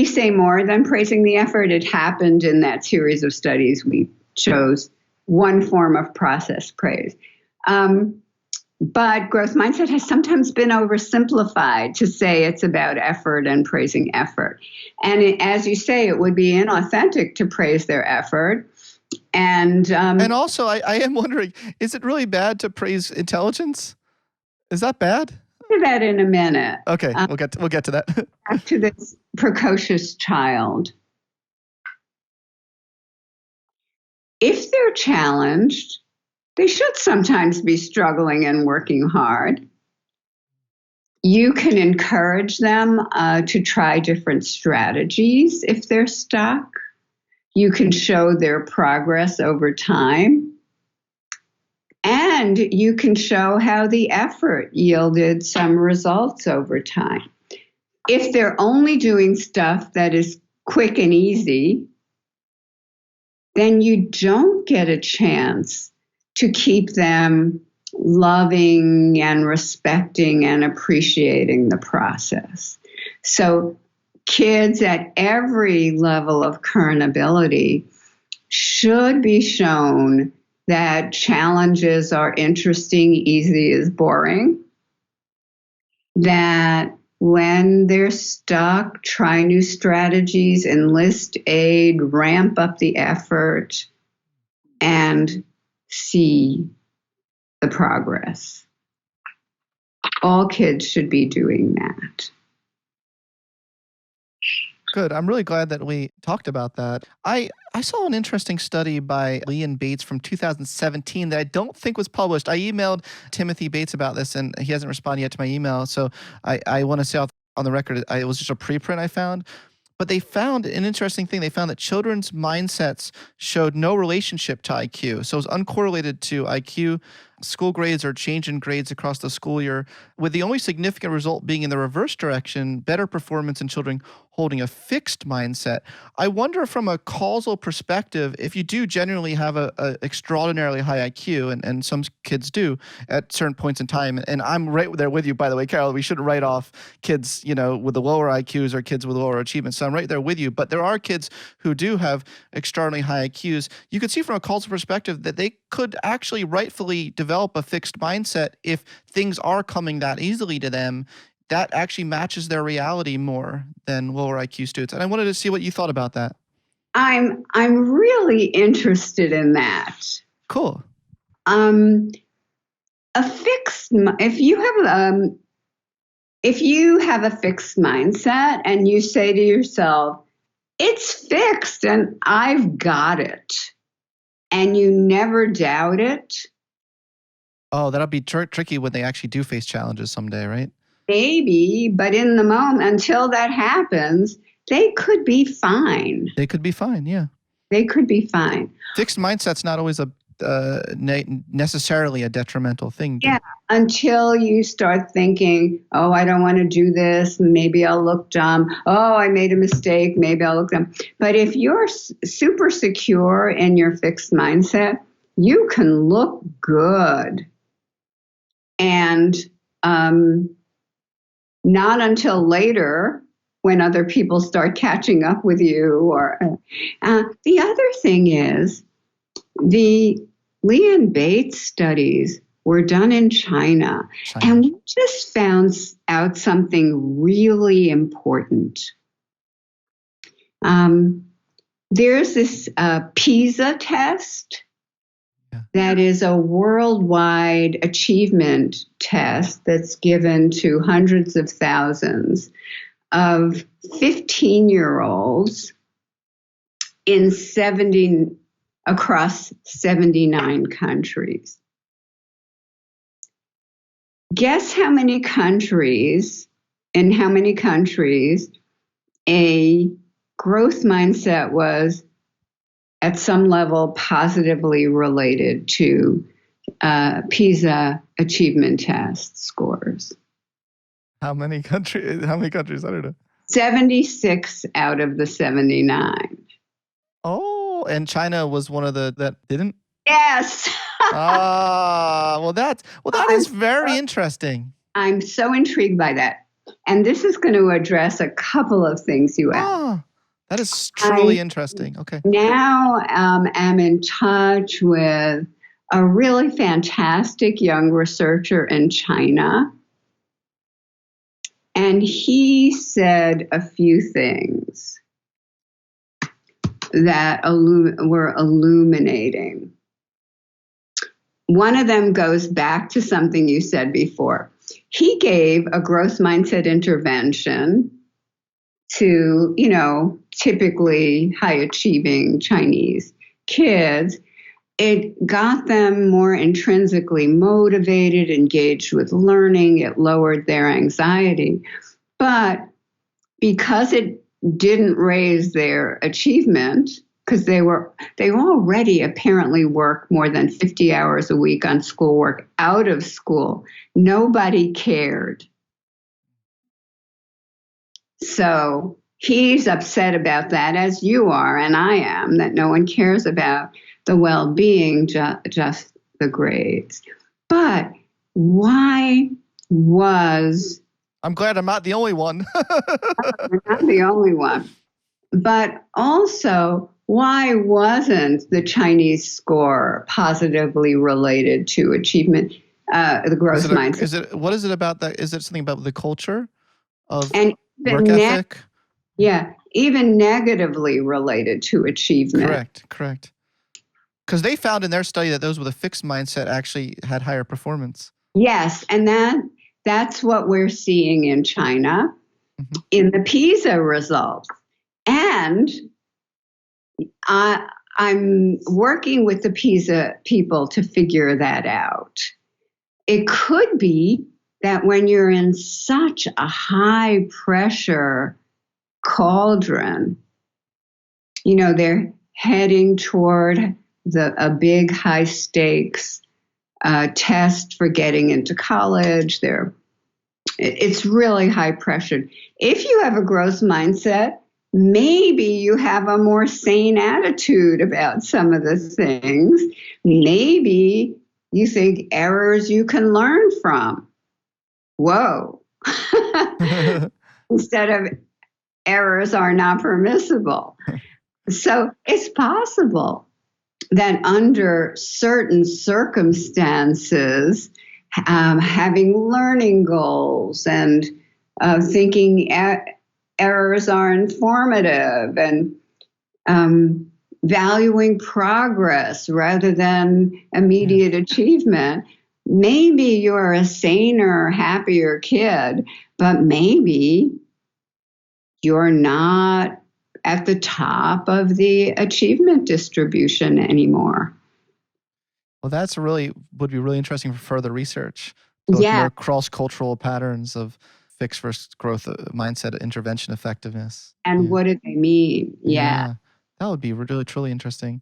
say more than praising the effort. It happened in that series of studies. We chose one form of process praise. But growth mindset has sometimes been oversimplified to say it's about effort and praising effort. And as you say, it would be inauthentic to praise their effort. And also, I am wondering, is it really bad to praise intelligence? Is that bad? We'll get to that in a minute. Okay, we'll get to that. Back to this precocious child. If they're challenged, they should sometimes be struggling and working hard. You can encourage them to try different strategies if they're stuck. You can show their progress over time. And you can show how the effort yielded some results over time. If they're only doing stuff that is quick and easy, then you don't get a chance to keep them loving and respecting and appreciating the process. So kids at every level of current ability should be shown that challenges are interesting, easy is boring, that when they're stuck, try new strategies, enlist aid, ramp up the effort, and see the progress. All kids should be doing that. Good. I'm really glad that we talked about that. I saw an interesting study by Lee and Bates from 2017 that I don't think was published. I emailed Timothy Bates about this, and he hasn't responded yet to my email. So I want to say on the record, it was just a preprint I found. But they found an interesting thing. They found that children's mindsets showed no relationship to IQ. So it was uncorrelated to IQ, school grades, or change in grades across the school year, with the only significant result being in the reverse direction, better performance in children holding a fixed mindset. I wonder from a causal perspective, if you do generally have a extraordinarily high IQ, and some kids do at certain points in time, and I'm right there with you, by the way, Carol, we shouldn't write off kids, with the lower IQs or kids with lower achievements. So I'm right there with you. But there are kids who do have extraordinarily high IQs. You could see from a causal perspective that they could actually rightfully develop a fixed mindset if things are coming that easily to them. That actually matches their reality more than lower IQ students. And I wanted to see what you thought about that. I'm really interested in that. Cool. If you have a fixed mindset and you say to yourself, it's fixed and I've got it, and you never doubt it. Oh, that'll be tricky when they actually do face challenges someday, right? Maybe, but in the moment, until that happens, they could be fine. They could be fine, yeah. They could be fine. Fixed mindset's not always necessarily a detrimental thing. Yeah, until you start thinking, oh, I don't want to do this. Maybe I'll look dumb. Oh, I made a mistake. Maybe I'll look dumb. But if you're super secure in your fixed mindset, you can look good. And not until later, when other people start catching up with you. Or the other thing is, the Lee and Bates studies were done in China. And we just found out something really important. There's this PISA test. That is a worldwide achievement test that's given to hundreds of thousands of 15-year-olds across 79 countries. Guess how many countries, in how many countries a growth mindset was at some level positively related to PISA achievement test scores. How many countries? I don't know. 76 out of the 79. Oh, and China was one of that didn't? Yes. That is very interesting. I'm so intrigued by that. And this is going to address a couple of things you asked. That is truly interesting. Okay. Now I'm in touch with a really fantastic young researcher in China. And he said a few things that were illuminating. One of them goes back to something you said before. He gave a growth mindset intervention to, typically high-achieving Chinese kids. It got them more intrinsically motivated, engaged with learning. It lowered their anxiety. But because it didn't raise their achievement, because they already apparently work more than 50 hours a week on schoolwork out of school. Nobody cared. So he's upset about that, as you are, and I am, that no one cares about the well-being, just the grades. But why was... I'm glad I'm not the only one. You're not the only one. But also, why wasn't the Chinese score positively related to achievement, the growth mindset? What is it about that? Is it something about the culture of And work ethic? Yeah, even negatively related to achievement. Correct. Because they found in their study that those with a fixed mindset actually had higher performance. Yes, and that's what we're seeing in China in the PISA results. And I'm working with the PISA people to figure that out. It could be that when you're in such a high pressure cauldron, they're heading toward a big high stakes test for getting into college. It's really high pressured. If you have a growth mindset, maybe you have a more sane attitude about some of the things. Maybe you think errors you can learn from. Whoa. Instead of errors are not permissible. So it's possible that under certain circumstances, having learning goals and thinking errors are informative and valuing progress rather than immediate achievement, maybe you're a saner, happier kid, but maybe you're not at the top of the achievement distribution anymore. Well, would be really interesting for further research. To look more cross-cultural patterns of fixed versus growth mindset intervention effectiveness. And what do they mean? Yeah. That would be really, truly interesting.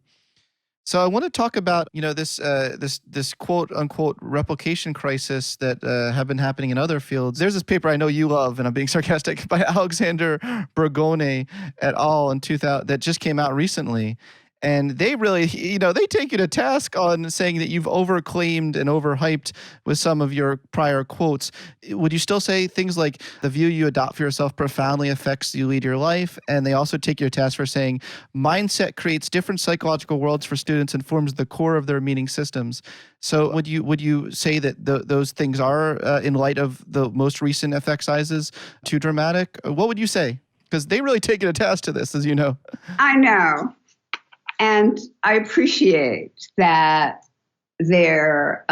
So I want to talk about, this quote unquote replication crisis that have been happening in other fields. There's this paper I know you love, and I'm being sarcastic, by Alexander Bergone et al. In 2000 that just came out recently. And they really, they take you to task on saying that you've overclaimed and overhyped with some of your prior quotes. Would you still say things like the view you adopt for yourself profoundly affects you lead your life? And they also take your task for saying mindset creates different psychological worlds for students and forms the core of their meaning systems. So would you say that those things are, in light of the most recent effect sizes, too dramatic? What would you say? Because they really take you to task to this, as you know. I know. And I appreciate that they're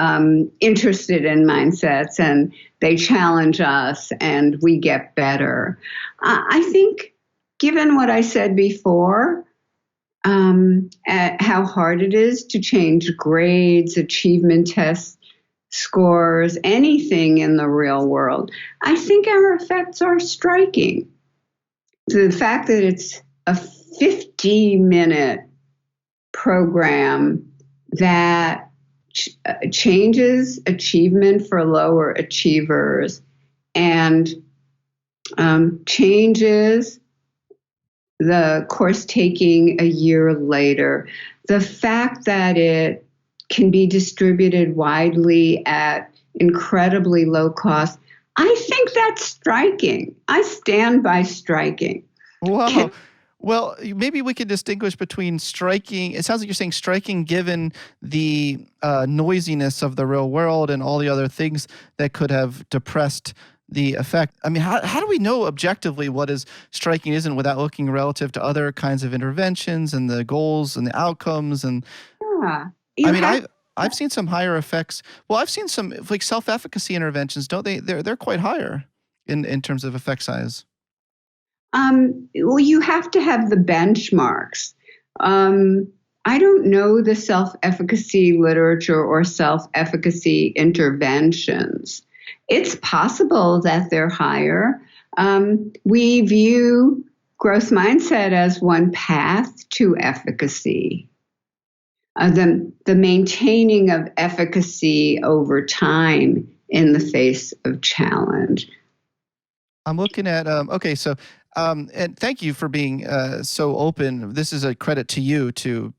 interested in mindsets and they challenge us and we get better. I think, given what I said before, at how hard it is to change grades, achievement tests, scores, anything in the real world, I think our effects are striking. The fact that it's a 50-minute program that changes achievement for lower achievers and changes the course taking a year later. The fact that it can be distributed widely at incredibly low cost, I think that's striking. I stand by striking. Wow. Well, maybe we could distinguish between striking. It sounds like you're saying striking given the noisiness of the real world and all the other things that could have depressed the effect. I mean, how do we know objectively what is striking isn't without looking relative to other kinds of interventions and the goals and the outcomes? And I've seen some higher effects. Well, I've seen some like self-efficacy interventions, don't they? They're quite higher in terms of effect size. Well, you have to have the benchmarks. I don't know the self-efficacy literature or self-efficacy interventions. It's possible that they're higher. We view growth mindset as one path to efficacy, the maintaining of efficacy over time in the face of challenge. I'm looking at, and thank you for being so open. This is a credit to you to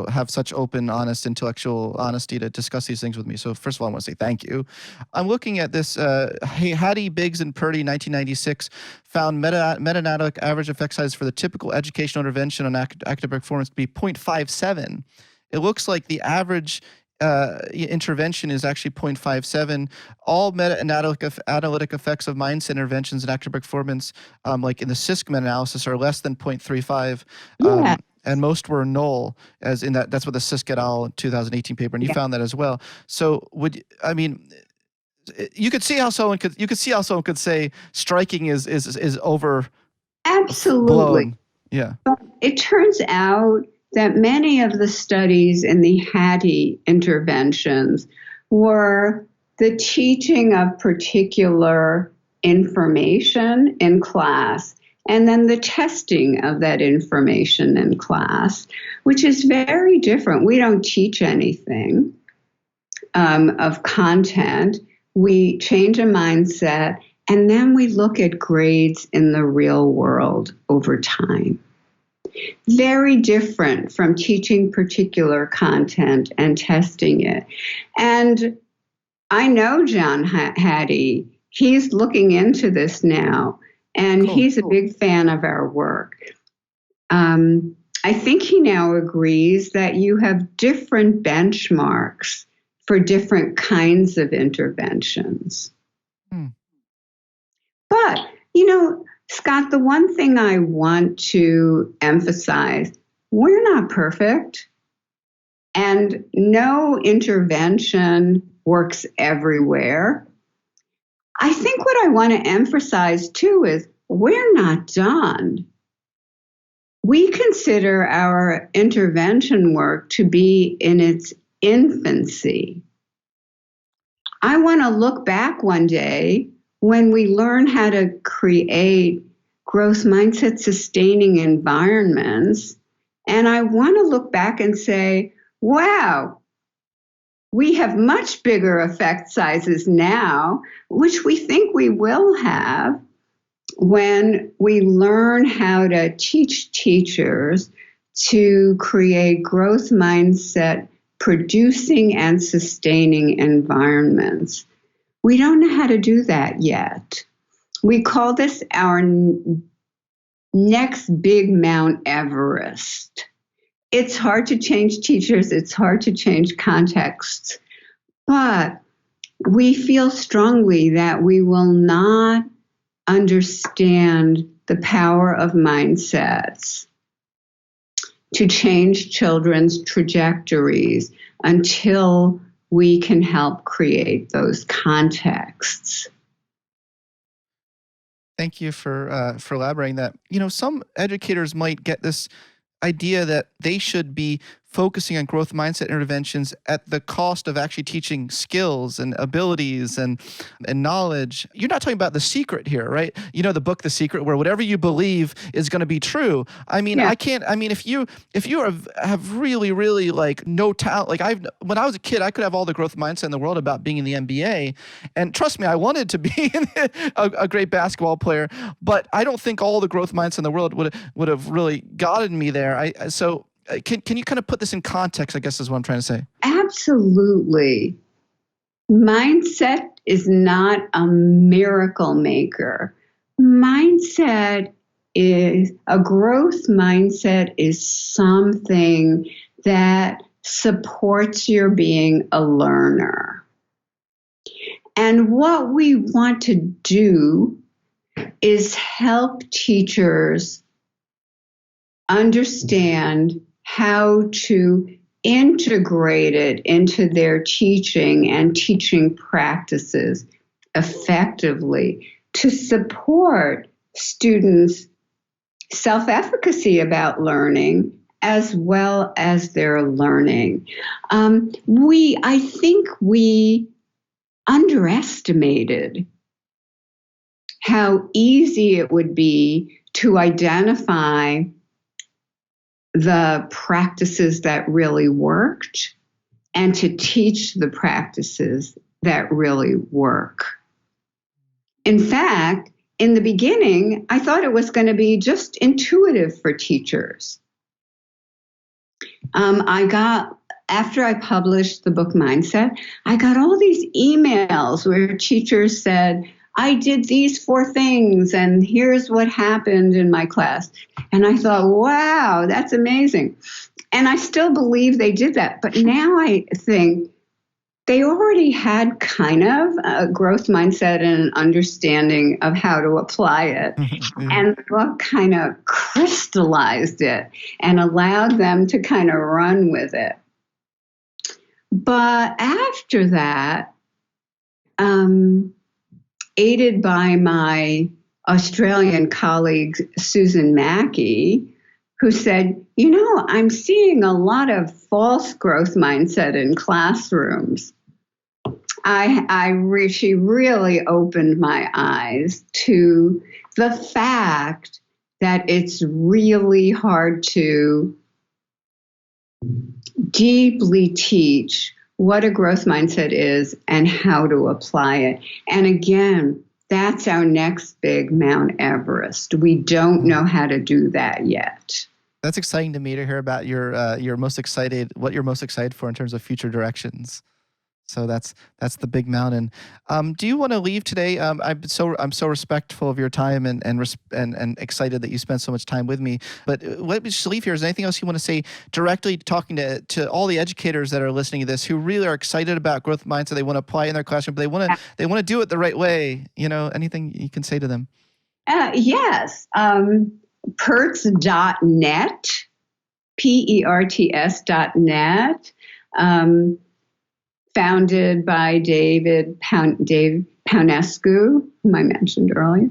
have such open, honest, intellectual honesty to discuss these things with me. So first of all, I want to say thank you. I'm looking at this, Hattie, Biggs, and Purdy, 1996, found meta-analytic average effect size for the typical educational intervention on academic performance to be 0.57. It looks like the average intervention is actually 0.57. All meta-analytic effects of mindset interventions and academic performance, like in the SISC meta-analysis, are less than 0.35. Yeah. And most were null, as in that's what the SISC et al. 2018 paper, and you found that as well. So you could see how someone could say striking is over. Absolutely. Blown. Yeah. But it turns out that many of the studies in the Hattie interventions were the teaching of particular information in class and then the testing of that information in class, which is very different. We don't teach anything of content. We change a mindset, and then we look at grades in the real world over time. Very different from teaching particular content and testing it. And I know John Hattie. He's looking into this now, and he's a big fan of our work. I think he now agrees that you have different benchmarks for different kinds of interventions. But, Scott, the one thing I want to emphasize, we're not perfect, and no intervention works everywhere. I think what I want to emphasize, too, is we're not done. We consider our intervention work to be in its infancy. I want to look back one day when we learn how to create growth mindset sustaining environments, and I want to look back and say, wow, we have much bigger effect sizes now, which we think we will have when we learn how to teach teachers to create growth mindset producing and sustaining environments. We don't know how to do that yet. We call this our next big Mount Everest. It's hard to change teachers. It's hard to change contexts. But we feel strongly that we will not understand the power of mindsets to change children's trajectories until we can help create those contexts. Thank you for elaborating that. Some educators might get this idea that they should be focusing on growth mindset interventions at the cost of actually teaching skills and abilities and knowledge. You're not talking about The Secret here, right? The book The Secret, where whatever you believe is going to be true. If you have really, really like no talent, when I was a kid, I could have all the growth mindset in the world about being in the NBA. And trust me, I wanted to be a great basketball player, but I don't think all the growth mindset in the world would have really gotten me there. Can you kind of put this in context, I guess is what I'm trying to say. Absolutely. Mindset is not a miracle maker. A growth mindset is something that supports your being a learner. And what we want to do is help teachers understand how to integrate it into their teaching and teaching practices effectively to support students' self-efficacy about learning as well as their learning. I think we underestimated how easy it would be to identify the practices that really worked and to teach the practices that really work. In fact, in the beginning, I thought it was going to be just intuitive for teachers. After I published the book Mindset, I got all these emails where teachers said, I did these 4 things and here's what happened in my class. And I thought, wow, that's amazing. And I still believe they did that. But now I think they already had kind of a growth mindset and an understanding of how to apply it. And the book kind of crystallized it and allowed them to kind of run with it. But after that, aided by my Australian colleague, Susan Mackey, who said, I'm seeing a lot of false growth mindset in classrooms. She really opened my eyes to the fact that it's really hard to deeply teach what a growth mindset is and how to apply it. And again, that's our next big Mount Everest. We don't know how to do that yet. That's exciting to me to hear about what you're most excited for in terms of future directions. So that's the big mountain. Do you want to leave today? I'm so respectful of your time and excited that you spent so much time with me. But let me just leave here. Is there anything else you want to say directly talking to all the educators that are listening to this who really are excited about growth mindset? They want to apply it in their classroom, but they want to do it the right way. Anything you can say to them? Yes. Perts.net, PERTS.net. Founded by Dave Paunescu, whom I mentioned earlier,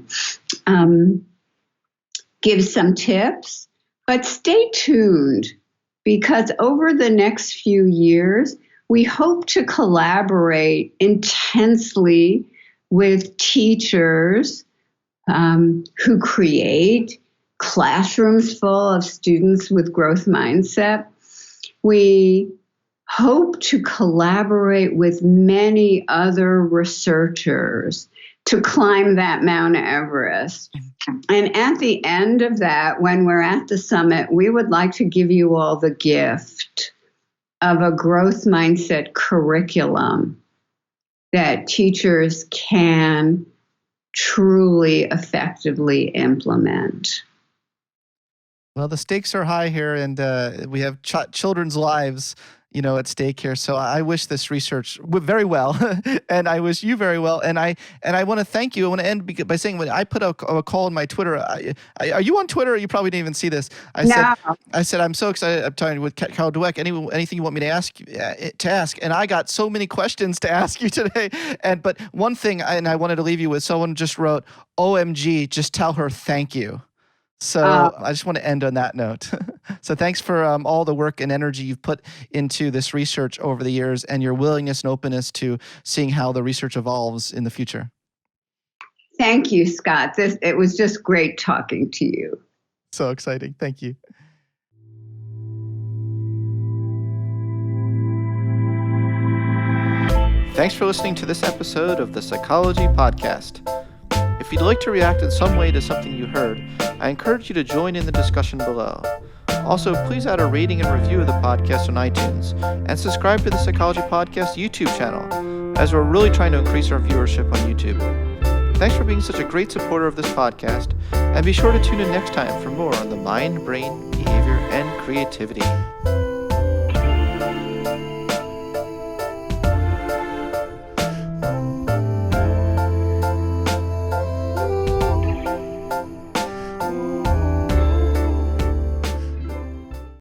gives some tips. But stay tuned, because over the next few years, we hope to collaborate intensely with teachers who create classrooms full of students with growth mindset. We hope to collaborate with many other researchers to climb that Mount Everest. And at the end of that, when we're at the summit, we would like to give you all the gift of a growth mindset curriculum that teachers can truly effectively implement. Well, the stakes are high here, and we have children's lives at stake here. So I wish this research very well, and I wish you very well. And I want to thank you. I want to end by saying, when I put a call on my Twitter, are you on Twitter? You probably didn't even see this. I said, I'm so excited. I'm talking with Carol Dweck. Anything you want me to ask? And I got so many questions to ask you today. But one thing, and I wanted to leave you with, someone just wrote, OMG, just tell her thank you. So I just want to end on that note. So thanks for all the work and energy you've put into this research over the years, and your willingness and openness to seeing how the research evolves in the future. Thank you, Scott. It was just great talking to you. So exciting. Thank you. Thanks for listening to this episode of the Psychology Podcast. If you'd like to react in some way to something you heard, I encourage you to join in the discussion below. Also, please add a rating and review of the podcast on iTunes, and subscribe to the Psychology Podcast YouTube channel, as we're really trying to increase our viewership on YouTube. Thanks for being such a great supporter of this podcast, and be sure to tune in next time for more on the mind, brain, behavior, and creativity.